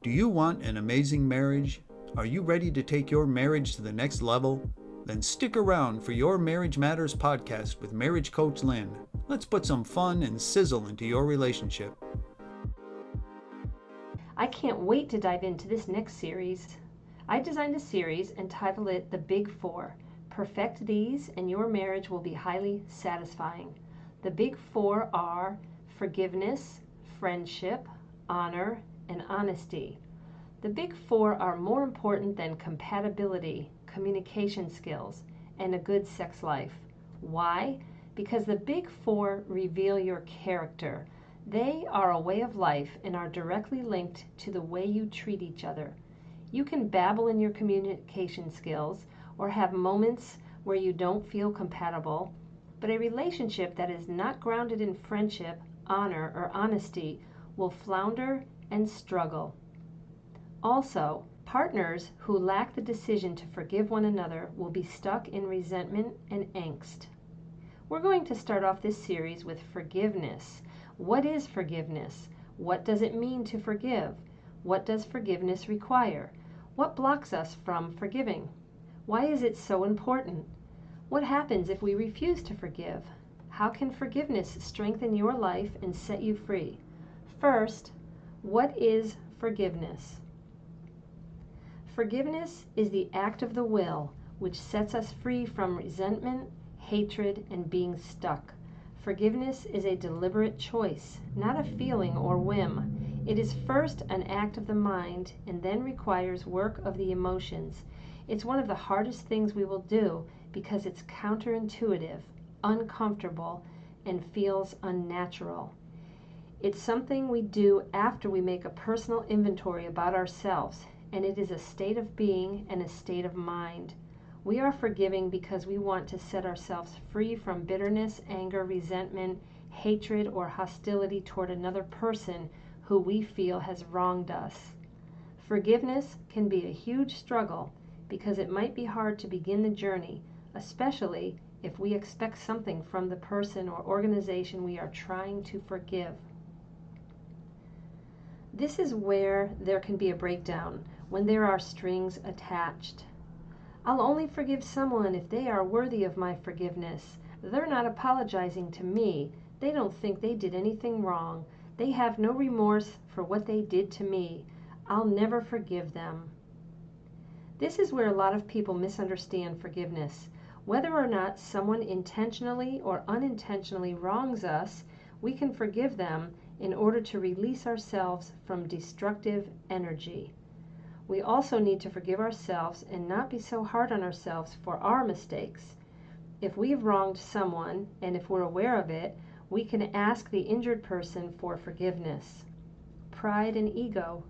Do you want an amazing marriage? Are you ready to take your marriage to the next level? Then stick around for Your Marriage Matters podcast with marriage coach Lynn. Let's put some fun and sizzle into your relationship. I can't wait to dive into this next series. I designed a series and titled it The Big Four. Perfect these and your marriage will be highly satisfying. The Big Four are forgiveness, friendship, honor, and honesty. The Big Four are more important than compatibility, communication skills, and a good sex life. Why? Because the Big Four reveal your character. They are a way of life and are directly linked to the way you treat each other. You can babble in your communication skills or have moments where you don't feel compatible, but a relationship that is not grounded in friendship, honor, or honesty will flounder and struggle. Also, partners who lack the decision to forgive one another will be stuck in resentment and angst. We're going to start off this series with forgiveness. What is forgiveness? What does it mean to forgive? What does forgiveness require? What blocks us from forgiving? Why is it so important? What happens if we refuse to forgive? How can forgiveness strengthen your life and set you free? First, what is forgiveness? Forgiveness is the act of the will which sets us free from resentment, hatred, and being stuck. Forgiveness is a deliberate choice, not a feeling or whim. It is first an act of the mind and then requires work of the emotions. It's one of the hardest things we will do because it's counterintuitive, uncomfortable, and feels unnatural. It's something we do after we make a personal inventory about ourselves, and it is a state of being and a state of mind. We are forgiving because we want to set ourselves free from bitterness, anger, resentment, hatred, or hostility toward another person who we feel has wronged us. Forgiveness can be a huge struggle because it might be hard to begin the journey, especially if we expect something from the person or organization we are trying to forgive. This is where there can be a breakdown, when there are strings attached. I'll only forgive someone if they are worthy of my forgiveness. They're not apologizing to me. They don't think they did anything wrong. They have no remorse for what they did to me. I'll never forgive them. This is where a lot of people misunderstand forgiveness. Whether or not someone intentionally or unintentionally wrongs us, we can forgive them in order to release ourselves from destructive energy. We also need to forgive ourselves and not be so hard on ourselves for our mistakes. If we've wronged someone, and if we're aware of it, we can ask the injured person for forgiveness. Pride and ego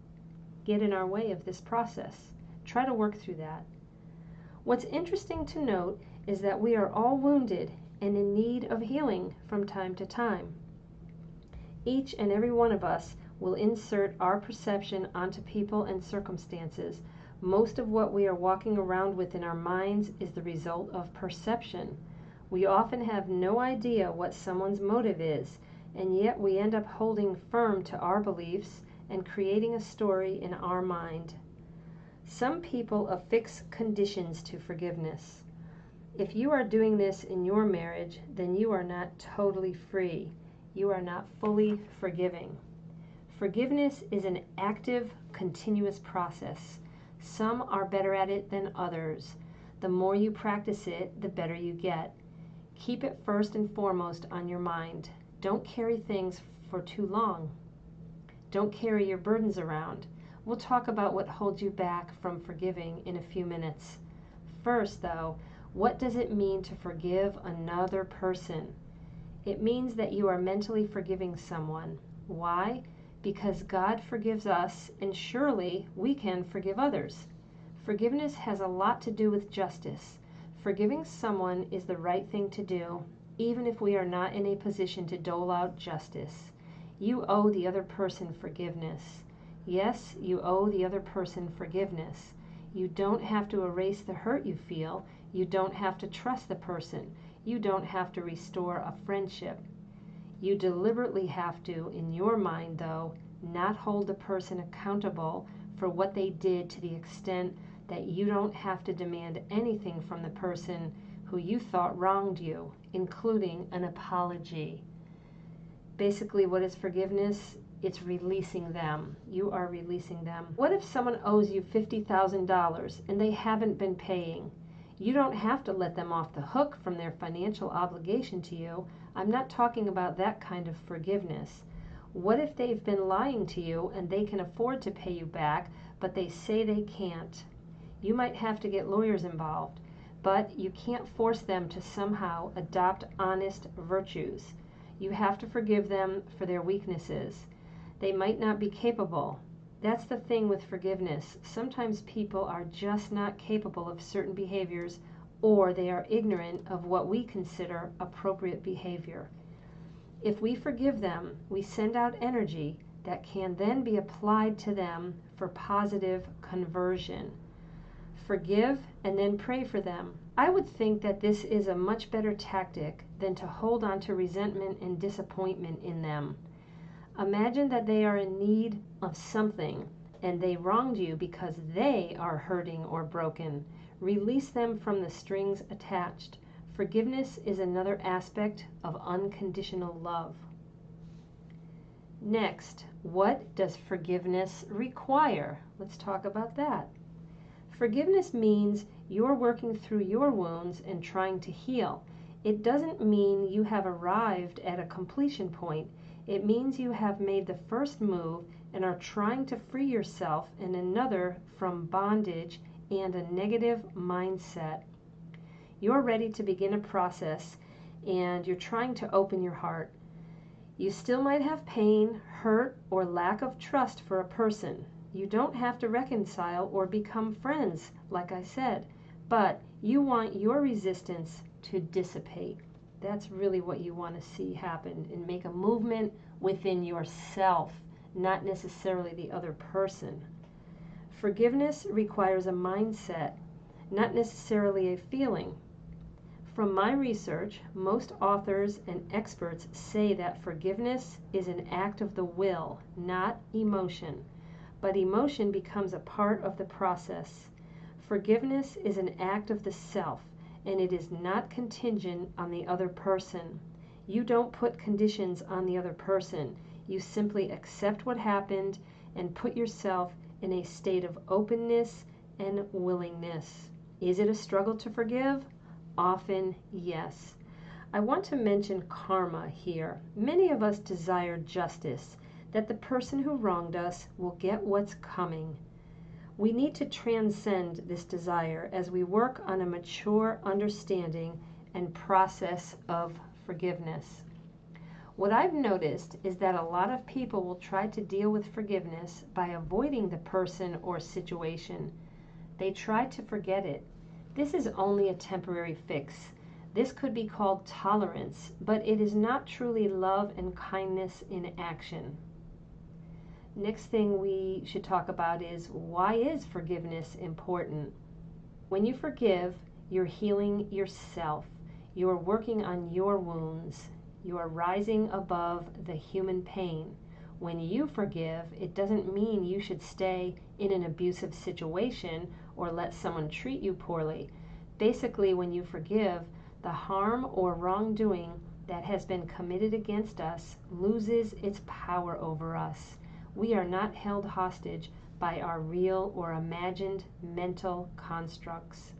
get in our way of this process. Try to work through that. What's interesting to note is that we are all wounded and in need of healing from time to time. Each and every one of us will insert our perception onto people and circumstances. Most of what we are walking around with in our minds is the result of perception. We often have no idea what someone's motive is, and yet we end up holding firm to our beliefs and creating a story in our mind. Some people affix conditions to forgiveness. If you are doing this in your marriage, then you are not totally free. You are not fully forgiving. Forgiveness is an active, continuous process. Some are better at it than others. The more you practice it, the better you get. Keep it first and foremost on your mind. Don't carry things for too long. Don't carry your burdens around. We'll talk about what holds you back from forgiving in a few minutes. First, though, what does it mean to forgive another person? It means that you are mentally forgiving someone. Why? Because God forgives us, and surely we can forgive others. Forgiveness has a lot to do with justice. Forgiving someone is the right thing to do, even if we are not in a position to dole out justice. You owe the other person forgiveness. Yes, you owe the other person forgiveness. You don't have to erase the hurt you feel. You don't have to trust the person. You don't have to restore a friendship. You deliberately have to, in your mind though, not hold the person accountable for what they did to the extent that you don't have to demand anything from the person who you thought wronged you, including an apology. Basically, what is forgiveness? It's releasing them. You are releasing them. What if someone owes you $50,000 and they haven't been paying? You don't have to let them off the hook from their financial obligation to you. I'm not talking about that kind of forgiveness. What if they've been lying to you and they can afford to pay you back, but they say they can't? You might have to get lawyers involved, but you can't force them to somehow adopt honest virtues. You have to forgive them for their weaknesses. They might not be capable. That's the thing with forgiveness. Sometimes people are just not capable of certain behaviors, or they are ignorant of what we consider appropriate behavior. If we forgive them, we send out energy that can then be applied to them for positive conversion. Forgive and then pray for them. I would think that this is a much better tactic than to hold on to resentment and disappointment in them. Imagine that they are in need of something and they wronged you because they are hurting or broken. Release them from the strings attached. Forgiveness is another aspect of unconditional love. Next, what does forgiveness require? Let's talk about that. Forgiveness means you're working through your wounds and trying to heal. It doesn't mean you have arrived at a completion point. It means you have made the first move and are trying to free yourself and another from bondage and a negative mindset. You're ready to begin a process and you're trying to open your heart. You still might have pain, hurt, or lack of trust for a person. You don't have to reconcile or become friends, like I said, but you want your resistance to dissipate. That's really what you want to see happen, and make a movement within yourself, not necessarily the other person. Forgiveness requires a mindset, not necessarily a feeling. From my research, most authors and experts say that forgiveness is an act of the will, not emotion. But emotion becomes a part of the process. Forgiveness is an act of the self, and it is not contingent on the other person. You don't put conditions on the other person. You simply accept what happened and put yourself in a state of openness and willingness. Is it a struggle to forgive? Often, yes. I want to mention karma here. Many of us desire justice, that the person who wronged us will get what's coming. We need to transcend this desire as we work on a mature understanding and process of forgiveness. What I've noticed is that a lot of people will try to deal with forgiveness by avoiding the person or situation. They try to forget it. This is only a temporary fix. This could be called tolerance, but it is not truly love and kindness in action. Next thing we should talk about is, why is forgiveness important? When you forgive, you're healing yourself. You're working on your wounds. You are rising above the human pain. When you forgive, it doesn't mean you should stay in an abusive situation or let someone treat you poorly. Basically, when you forgive, the harm or wrongdoing that has been committed against us loses its power over us. We are not held hostage by our real or imagined mental constructs.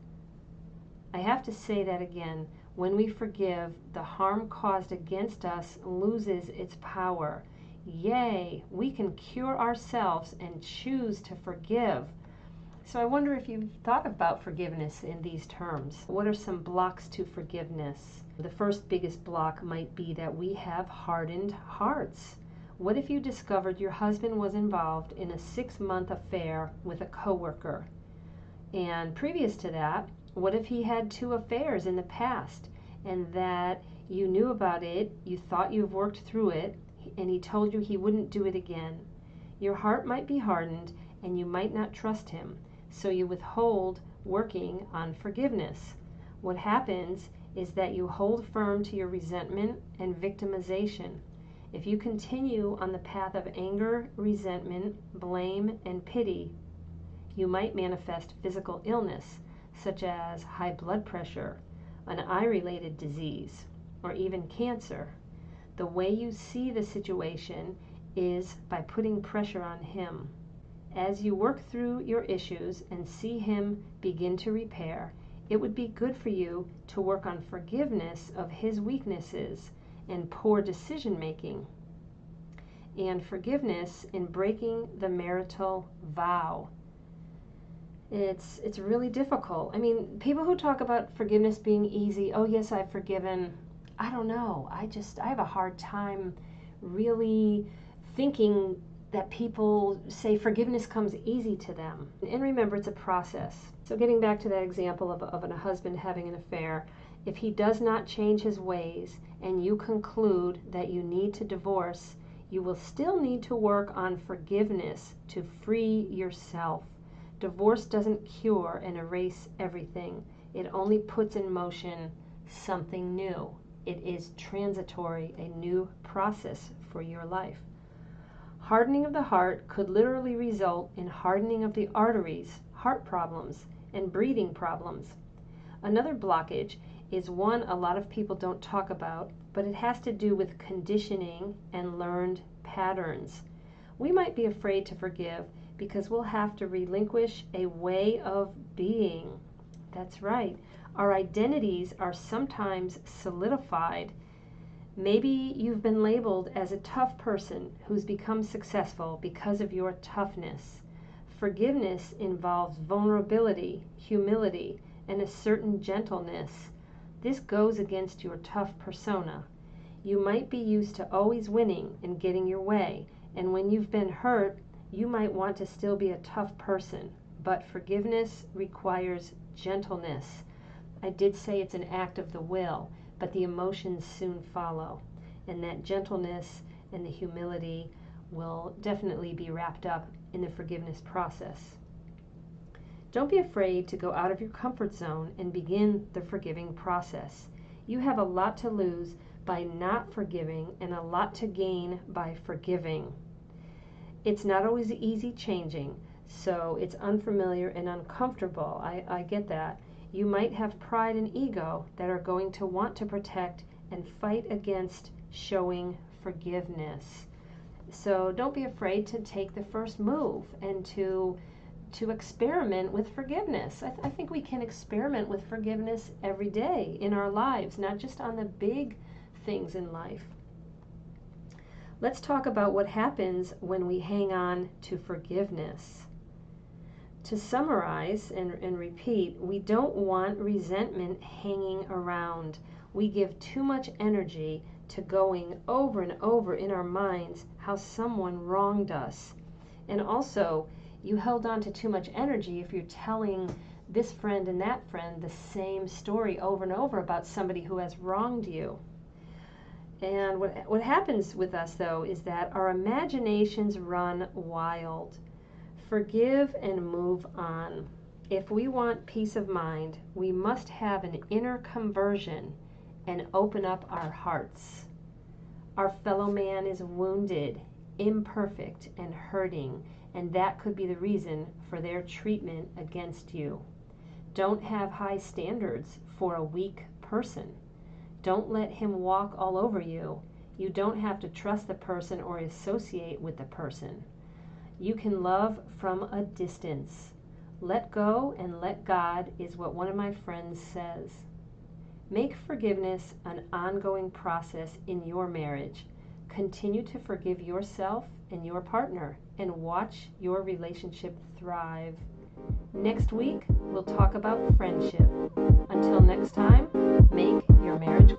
I have to say that again. When we forgive, the harm caused against us loses its power. Yay, we can cure ourselves and choose to forgive. So I wonder if you've thought about forgiveness in these terms. What are some blocks to forgiveness? The first biggest block might be that we have hardened hearts. What if you discovered your husband was involved in a 6-month affair with a coworker? And previous to that, what if he had 2 affairs in the past and that you knew about it, you thought you've worked through it, and he told you he wouldn't do it again? Your heart might be hardened and you might not trust him, so you withhold working on forgiveness. What happens is that you hold firm to your resentment and victimization. If you continue on the path of anger, resentment, blame, and pity, you might manifest physical illness, such as high blood pressure, an eye-related disease, or even cancer. The way you see the situation is by putting pressure on him. As you work through your issues and see him begin to repair, it would be good for you to work on forgiveness of his weaknesses and poor decision making, and forgiveness in breaking the marital vow. It's really difficult. I mean, people who talk about forgiveness being easy, oh yes, I've forgiven, I don't know. I have a hard time really thinking that people say forgiveness comes easy to them. And remember, it's a process. So getting back to that example of a husband having an affair, if he does not change his ways and you conclude that you need to divorce, you will still need to work on forgiveness to free yourself. Divorce doesn't cure and erase everything. It only puts in motion something new. It is transitory, a new process for your life. Hardening of the heart could literally result in hardening of the arteries, heart problems, and breathing problems. Another blockage is one a lot of people don't talk about, but it has to do with conditioning and learned patterns. We might be afraid to forgive because we'll have to relinquish a way of being. That's right. Our identities are sometimes solidified. Maybe you've been labeled as a tough person who's become successful because of your toughness. Forgiveness involves vulnerability, humility, and a certain gentleness. This goes against your tough persona. You might be used to always winning and getting your way, and when you've been hurt, you might want to still be a tough person, but forgiveness requires gentleness. I did say it's an act of the will, but the emotions soon follow, and that gentleness and the humility will definitely be wrapped up in the forgiveness process. Don't be afraid to go out of your comfort zone and begin the forgiving process. You have a lot to lose by not forgiving and a lot to gain by forgiving. It's not always easy changing, so it's unfamiliar and uncomfortable. I get that. You might have pride and ego that are going to want to protect and fight against showing forgiveness. So don't be afraid to take the first move and to experiment with forgiveness. I think we can experiment with forgiveness every day in our lives, not just on the big things in life. Let's talk about what happens when we hang on to forgiveness. To summarize and repeat, we don't want resentment hanging around. We give too much energy to going over and over in our minds how someone wronged us. And also, you held on to too much energy if you're telling this friend and that friend the same story over and over about somebody who has wronged you. And what happens with us, though, is that our imaginations run wild. Forgive and move on. If we want peace of mind, we must have an inner conversion and open up our hearts. Our fellow man is wounded, imperfect, and hurting, and that could be the reason for their treatment against you. Don't have high standards for a weak person. Don't let him walk all over you. You don't have to trust the person or associate with the person. You can love from a distance. Let go and let God is what one of my friends says. Make forgiveness an ongoing process in your marriage. Continue to forgive yourself and your partner and watch your relationship thrive. Next week, we'll talk about friendship. Until next time, make your marriage